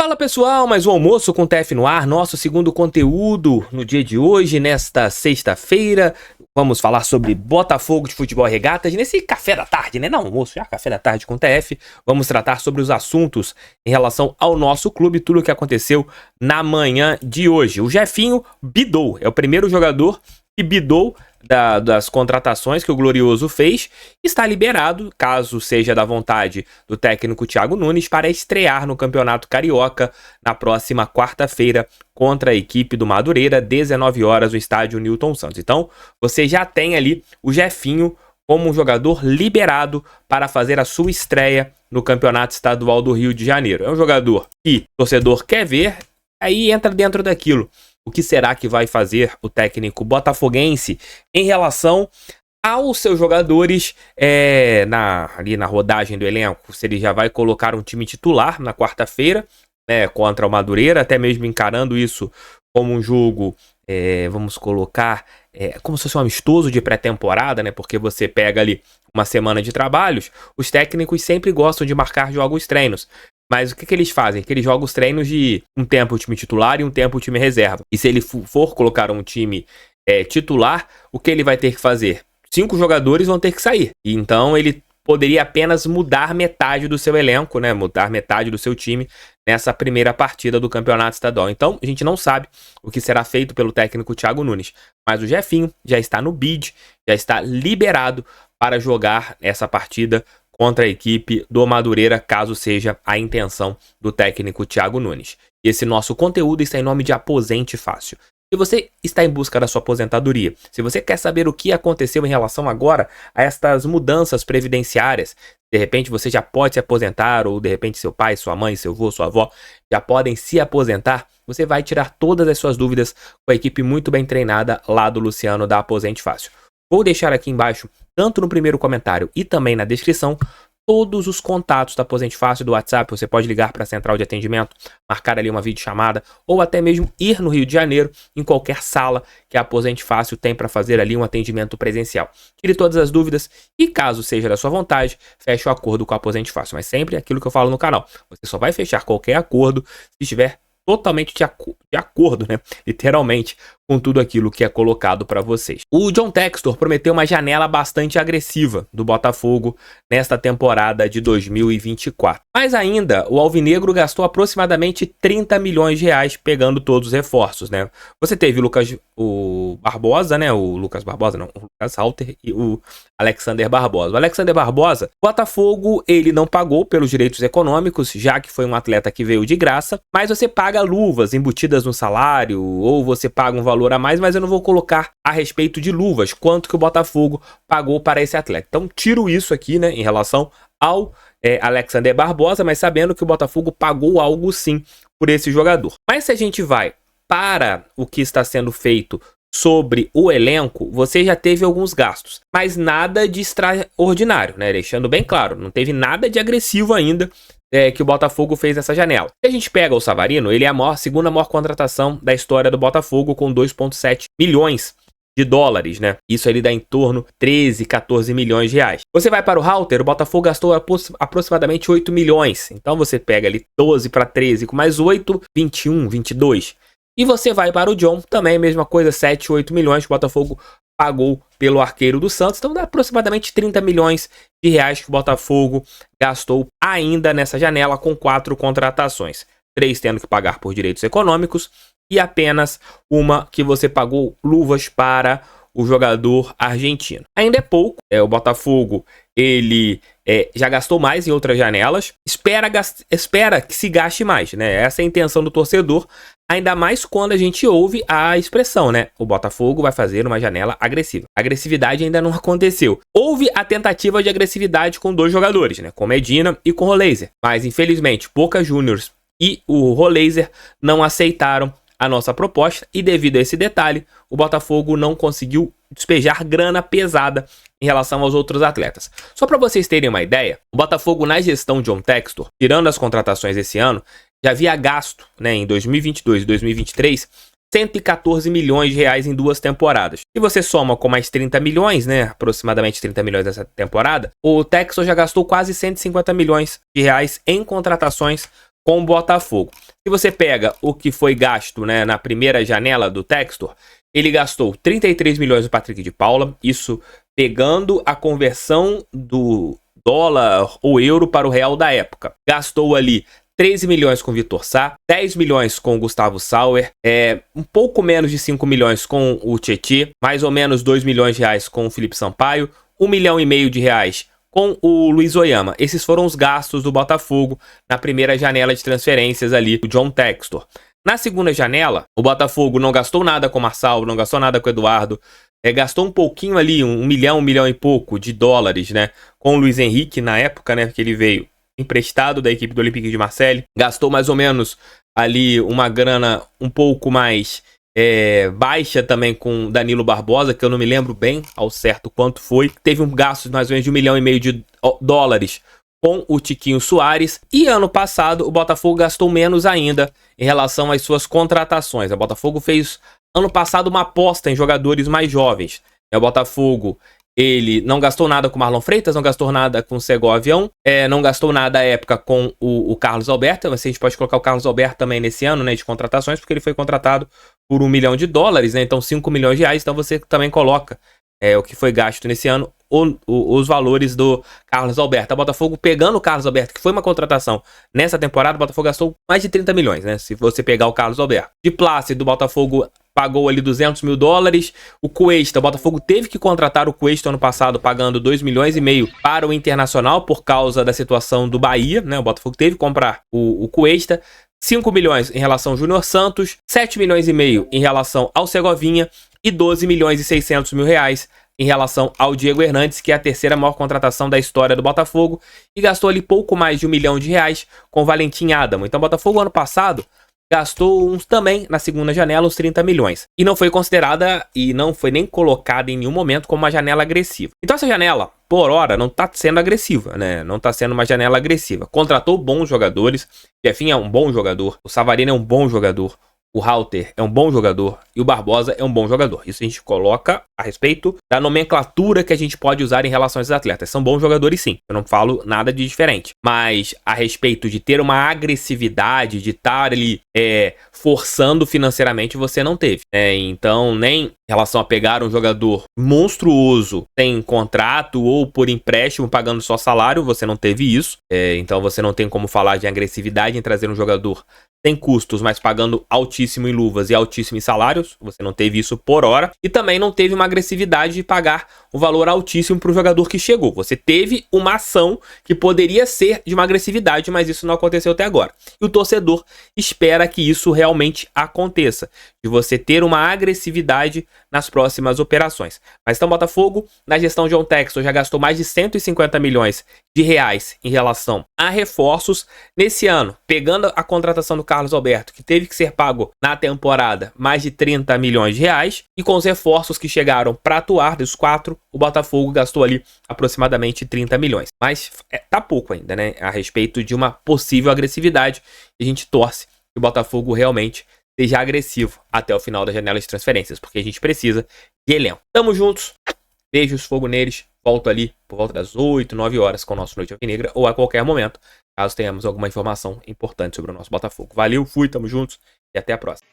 Fala pessoal, mais um almoço com TF no ar, nosso segundo conteúdo no dia de hoje, nesta sexta-feira. Vamos falar sobre Botafogo de Futebol e Regatas, nesse café da tarde, né? Não almoço, já café da tarde com TF. Vamos tratar sobre os assuntos em relação ao nosso clube, tudo o que aconteceu na manhã de hoje. O Jefinho bidou, é o primeiro jogador que bidou das contratações que o Glorioso fez, está liberado, caso seja da vontade do técnico Thiago Nunes, para estrear no Campeonato Carioca na próxima quarta-feira contra a equipe do Madureira, 19 horas no estádio Newton Santos. Então, você já tem ali o Jefinho como um jogador liberado para fazer a sua estreia no Campeonato Estadual do Rio de Janeiro. É um jogador que o torcedor quer ver, aí entra dentro daquilo. O que será que vai fazer o técnico botafoguense em relação aos seus jogadores ali na rodagem do elenco? Se ele já vai colocar um time titular na quarta-feira, contra o Madureira, até mesmo encarando isso como um jogo, vamos colocar, como se fosse um amistoso de pré-temporada, né? Porque você pega ali uma semana de trabalhos, os técnicos sempre gostam de marcar jogos treinos. Mas o que eles fazem? Que eles jogam os treinos de um tempo o time titular e um tempo o time reserva. E se ele for colocar um time titular, o que ele vai ter que fazer? 5 jogadores vão ter que sair. E então ele poderia apenas mudar metade do seu elenco, né? Mudar metade do seu time nessa primeira partida do Campeonato Estadual. Então a gente não sabe o que será feito pelo técnico Thiago Nunes. Mas o Jefinho já está no bid, já está liberado para jogar essa partida contra a equipe do Madureira, caso seja a intenção do técnico Thiago Nunes. Esse nosso conteúdo está em nome de Aposente Fácil. Se você está em busca da sua aposentadoria, se você quer saber o que aconteceu em relação agora a estas mudanças previdenciárias, de repente você já pode se aposentar, ou de repente seu pai, sua mãe, seu avô, sua avó já podem se aposentar, você vai tirar todas as suas dúvidas com a equipe muito bem treinada lá do Luciano da Aposente Fácil. Vou deixar aqui embaixo, tanto no primeiro comentário e também na descrição, todos os contatos da Aposente Fácil do WhatsApp. Você pode ligar para a central de atendimento, marcar ali uma videochamada ou até mesmo ir no Rio de Janeiro, em qualquer sala que a Aposente Fácil tem para fazer ali um atendimento presencial. Tire todas as dúvidas e, caso seja da sua vontade, feche o acordo com a Aposente Fácil. Mas sempre aquilo que eu falo no canal, você só vai fechar qualquer acordo se estiver totalmente de acordo, né? Literalmente, com tudo aquilo que é colocado para vocês. O John Textor prometeu uma janela bastante agressiva do Botafogo nesta temporada de 2024. Mas ainda, o Alvinegro gastou aproximadamente 30 milhões de reais pegando todos os reforços, né? Você teve o Barbosa, né? O Lucas Halter e o Alexander Barbosa. O Alexander Barbosa, o Botafogo, ele não pagou pelos direitos econômicos, já que foi um atleta que veio de graça, mas você paga luvas embutidas no salário, ou você paga um valor a mais, mas eu não vou colocar a respeito de luvas quanto que o Botafogo pagou para esse atleta. Então tiro isso aqui, né, em relação ao Alexander Barbosa, mas sabendo que o Botafogo pagou algo sim por esse jogador. Mas se a gente vai para o que está sendo feito sobre o elenco, você já teve alguns gastos, mas nada de extraordinário, né? Deixando bem claro, não teve nada de agressivo ainda que o Botafogo fez nessa janela. Se a gente pega o Savarino, ele é a segunda maior contratação da história do Botafogo, com 2,7 milhões de dólares, né? Isso ali dá em torno 13, 14 milhões de reais. Você vai para o Halter, o Botafogo gastou aproximadamente 8 milhões. Então você pega ali 12 para 13, com mais 8, 21, 22. E você vai para o John, também a mesma coisa, 7, 8 milhões que o Botafogo pagou pelo arqueiro do Santos. Então dá aproximadamente 30 milhões de reais que o Botafogo gastou ainda nessa janela, com 4 contratações. 3 tendo que pagar por direitos econômicos e apenas uma que você pagou luvas para o jogador argentino. Ainda é pouco, o Botafogo ele já gastou mais em outras janelas, espera que se gaste mais, né? Essa é a intenção do torcedor, ainda mais quando a gente ouve a expressão, né? O Botafogo vai fazer uma janela agressiva. A agressividade ainda não aconteceu. Houve a tentativa de agressividade com 2 jogadores, né? Com Medina e com Roleiser, mas infelizmente Boca Juniors e o Roleiser não aceitaram a nossa proposta, e devido a esse detalhe, o Botafogo não conseguiu despejar grana pesada em relação aos outros atletas. Só para vocês terem uma ideia, o Botafogo, na gestão de John Textor, tirando as contratações esse ano, já havia gasto, né, em 2022 e 2023, 114 milhões de reais em 2 temporadas. Se você soma com mais 30 milhões, né, aproximadamente 30 milhões dessa temporada, o Textor já gastou quase 150 milhões de reais em contratações com o Botafogo. Se você pega o que foi gasto, né, na primeira janela do Textor, ele gastou 33 milhões no Patrick de Paula, isso pegando a conversão do dólar ou euro para o real da época. Gastou ali 13 milhões com o Vitor Sá, 10 milhões com o Gustavo Sauer, um pouco menos de 5 milhões com o Tietê, mais ou menos 2 milhões de reais com o Felipe Sampaio, 1,5 milhão de reais com o Luiz Oyama. Esses foram os gastos do Botafogo na primeira janela de transferências ali do John Textor. Na segunda janela, o Botafogo não gastou nada com o Marçal, não gastou nada com o Eduardo, gastou um pouquinho ali, 1 milhão e pouco de dólares, né, com o Luiz Henrique na época, né, que ele veio emprestado da equipe do Olympique de Marseille. Gastou mais ou menos ali uma grana um pouco mais baixa também com Danilo Barbosa, que eu não me lembro bem ao certo quanto foi. Teve um gasto de mais ou menos de 1,5 milhão de dólares com o Tiquinho Soares. E ano passado o Botafogo gastou menos ainda em relação às suas contratações. O Botafogo fez ano passado uma aposta em jogadores mais jovens. O Botafogo, ele não gastou nada com o Marlon Freitas, não gastou nada com o Segovião, não gastou nada à época com o Carlos Alberto. Mas a gente pode colocar o Carlos Alberto também nesse ano, né, de contratações, porque ele foi contratado por 1 milhão de dólares, né, então 5 milhões de reais. Então você também coloca o que foi gasto nesse ano, os valores do Carlos Alberto. O Botafogo pegando o Carlos Alberto, que foi uma contratação nessa temporada, o Botafogo gastou mais de 30 milhões, né, se você pegar o Carlos Alberto. De Plácido, o Botafogo pagou ali 200 mil dólares. O Cuesta, o Botafogo teve que contratar o Cuesta ano passado, pagando 2 milhões e meio para o Internacional por causa da situação do Bahia, né? O Botafogo teve que comprar o Cuesta. 5 milhões em relação ao Júnior Santos, 7 milhões e meio em relação ao Segovinha e 12 milhões e 600 mil reais em relação ao Diego Hernandes, que é a terceira maior contratação da história do Botafogo, e gastou ali pouco mais de 1 milhão de reais com o Valentim Adamo. Então o Botafogo ano passado gastou também na segunda janela uns 30 milhões. E não foi considerada e não foi nem colocada em nenhum momento como uma janela agressiva. Então essa janela, por hora, não está sendo agressiva, né? Não está sendo uma janela agressiva. Contratou bons jogadores. Jefinho é um bom jogador. O Savarino é um bom jogador. O Halter é um bom jogador e o Barbosa é um bom jogador. Isso a gente coloca a respeito da nomenclatura que a gente pode usar em relação a esses atletas. São bons jogadores, sim. Eu não falo nada de diferente. Mas a respeito de ter uma agressividade, de estar ali forçando financeiramente, você não teve. Então, nem em relação a pegar um jogador monstruoso sem contrato ou por empréstimo pagando só salário, você não teve isso. Então, você não tem como falar de agressividade em trazer um jogador sem custos, mas pagando altíssimo em luvas e altíssimo em salários. Você não teve isso por hora. E também não teve uma agressividade de pagar um valor altíssimo para o jogador que chegou. Você teve uma ação que poderia ser de uma agressividade, mas isso não aconteceu até agora. E o torcedor espera que isso realmente aconteça, de você ter uma agressividade nas próximas operações. Mas então o Botafogo, na gestão de John Textor, já gastou mais de 150 milhões de reais em relação a reforços. Nesse ano, pegando a contratação do Carlos Alberto, que teve que ser pago na temporada mais de 30 milhões de reais, e com os reforços que chegaram para atuar, dos 4, o Botafogo gastou ali aproximadamente 30 milhões. Mas tá pouco ainda, né, a respeito de uma possível agressividade. A gente torce que o Botafogo realmente seja agressivo até o final da janela de transferências, porque a gente precisa de elenco. Tamo juntos, beijos, fogo neles. Volto ali por volta das 8, 9 horas com o nosso Noite Alvinegra, ou a qualquer momento, caso tenhamos alguma informação importante sobre o nosso Botafogo. Valeu, fui, tamo juntos e até a próxima.